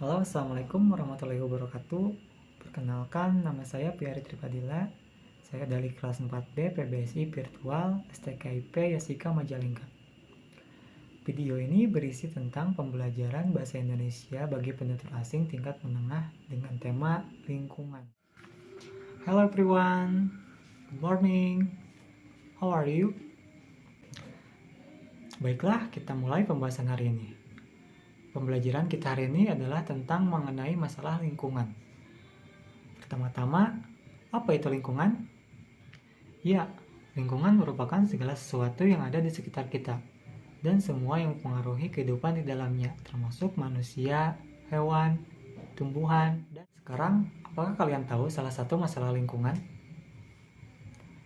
Halo, assalamualaikum warahmatullahi wabarakatuh. Perkenalkan, nama saya Piari Tripadila. Saya dari kelas 4B PBSI Virtual STKIP Yasika Majalengka. Video ini berisi tentang pembelajaran bahasa Indonesia bagi penutur asing tingkat menengah dengan tema lingkungan. Hello everyone, good morning. How are you? Baiklah, kita mulai pembahasan hari ini. Pembelajaran kita hari ini adalah tentang mengenai masalah lingkungan. Pertama-tama, apa itu lingkungan? Ya, lingkungan merupakan segala sesuatu yang ada di sekitar kita dan semua yang mempengaruhi kehidupan di dalamnya, termasuk manusia, hewan, tumbuhan, dan sekarang, apakah kalian tahu salah satu masalah lingkungan?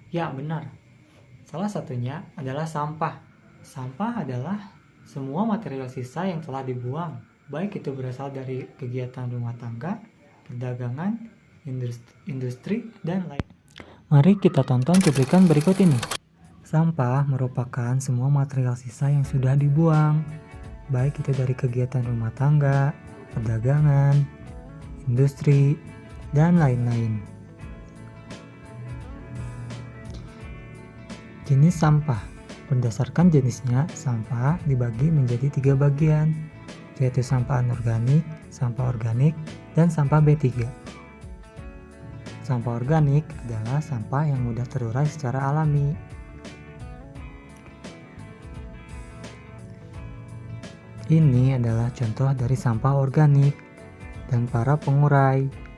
Ya, benar. Salah satunya adalah sampah. Sampah adalah semua material sisa yang telah dibuang, baik itu berasal dari kegiatan rumah tangga, perdagangan, industri, dan lain. Mari kita tonton cuplikan berikut ini. Sampah merupakan semua material sisa yang sudah dibuang, baik itu dari kegiatan rumah tangga, perdagangan, industri, dan lain-lain. Jenis sampah. Berdasarkan jenisnya, sampah dibagi menjadi 3 bagian, yaitu sampah anorganik, sampah organik, dan sampah B3. Sampah organik adalah sampah yang mudah terurai secara alami. Ini adalah contoh dari sampah organik dan para pengurai.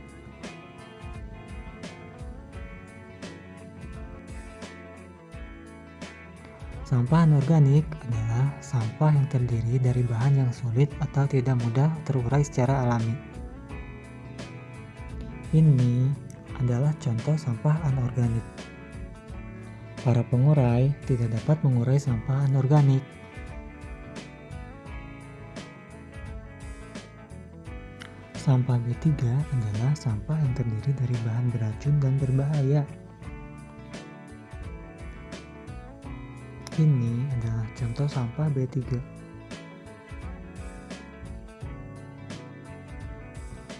Sampah anorganik adalah sampah yang terdiri dari bahan yang sulit atau tidak mudah terurai secara alami. Ini adalah contoh sampah anorganik. Para pengurai tidak dapat mengurai sampah anorganik. Sampah B3 adalah sampah yang terdiri dari bahan beracun dan berbahaya. Ini adalah contoh sampah B3.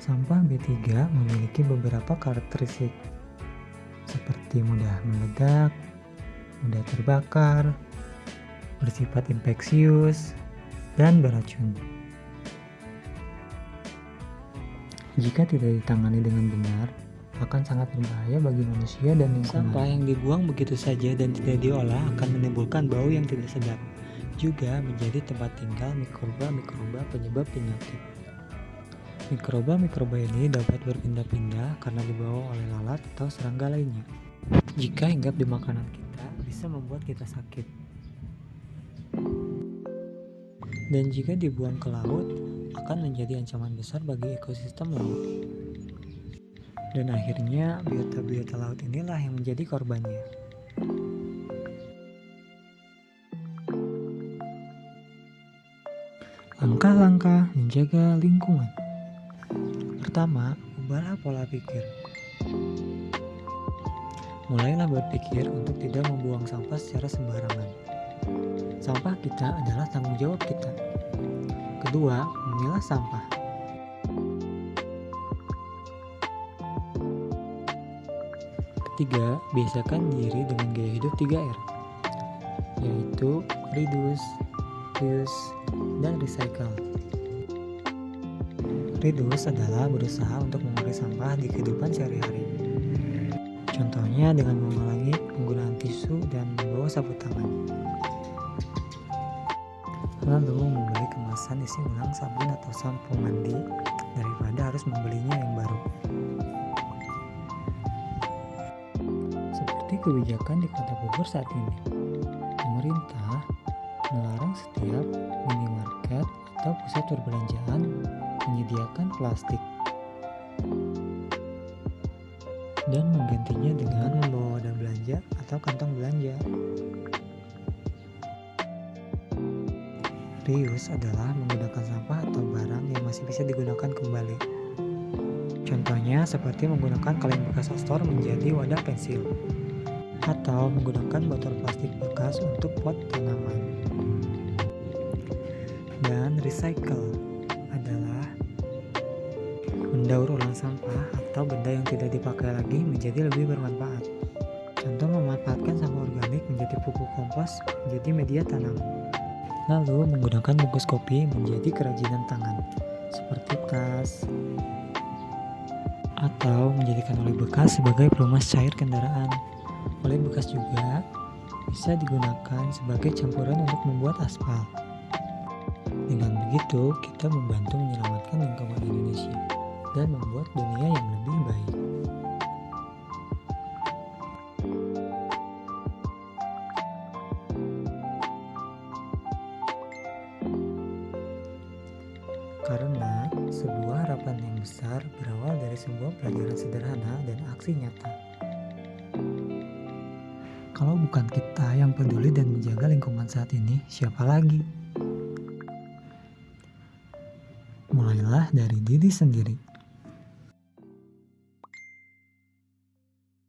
Sampah B3 memiliki beberapa karakteristik, seperti mudah meledak, mudah terbakar, bersifat infeksius, dan beracun. Jika tidak ditangani dengan benar, akan sangat berbahaya bagi manusia dan lingkungan. Sampah yang dibuang begitu saja dan tidak diolah akan menimbulkan bau yang tidak sedap, juga menjadi tempat tinggal mikroba-mikroba penyebab penyakit. Mikroba-mikroba ini dapat berpindah-pindah karena dibawa oleh lalat atau serangga lainnya. Jika hinggap di makanan kita, bisa membuat kita sakit. Dan jika dibuang ke laut, akan menjadi ancaman besar bagi ekosistem laut. Dan akhirnya biota-biota laut inilah yang menjadi korbannya. Langkah-langkah menjaga lingkungan. Pertama, ubahlah pola pikir. Mulailah berpikir untuk tidak membuang sampah secara sembarangan. Sampah kita adalah tanggung jawab kita. Kedua, memilah sampah. Ketiga, biasakan diri dengan gaya hidup 3R, yaitu reduce, reuse, dan recycle. Reduce adalah berusaha untuk mengurangi sampah di kehidupan sehari-hari. Contohnya dengan mengurangi penggunaan tisu dan membawa sapu tangan. Lalu membeli kemasan isi ulang sabun atau sampo mandi daripada harus membelinya yang baru. Seperti kebijakan di Kota Bogor saat ini, pemerintah melarang setiap minimarket atau pusat perbelanjaan menyediakan plastik dan menggantinya dengan membawa wadah belanja atau kantong belanja. Reuse adalah menggunakan sampah atau barang yang masih bisa digunakan kembali. Contohnya seperti menggunakan kaleng bekas astor menjadi wadah pensil, atau menggunakan botol plastik bekas untuk pot tanaman. Dan recycle adalah mendaur ulang sampah atau benda yang tidak dipakai lagi menjadi lebih bermanfaat. Contoh memanfaatkan sampah organik menjadi pupuk kompos menjadi media tanam. Lalu menggunakan bungkus kopi menjadi kerajinan tangan seperti tas atau menjadikan oleh bekas sebagai pelumas cair kendaraan. Oleh bekas juga bisa digunakan sebagai campuran untuk membuat aspal. Dengan begitu, kita membantu menyelamatkan lingkungan Indonesia dan membuat dunia yang lebih baik. Karena sebuah harapan yang besar berawal dari sebuah pelajaran sederhana dan aksi nyata. Kalau bukan kita yang peduli dan menjaga lingkungan saat ini, siapa lagi? Mulailah dari diri sendiri.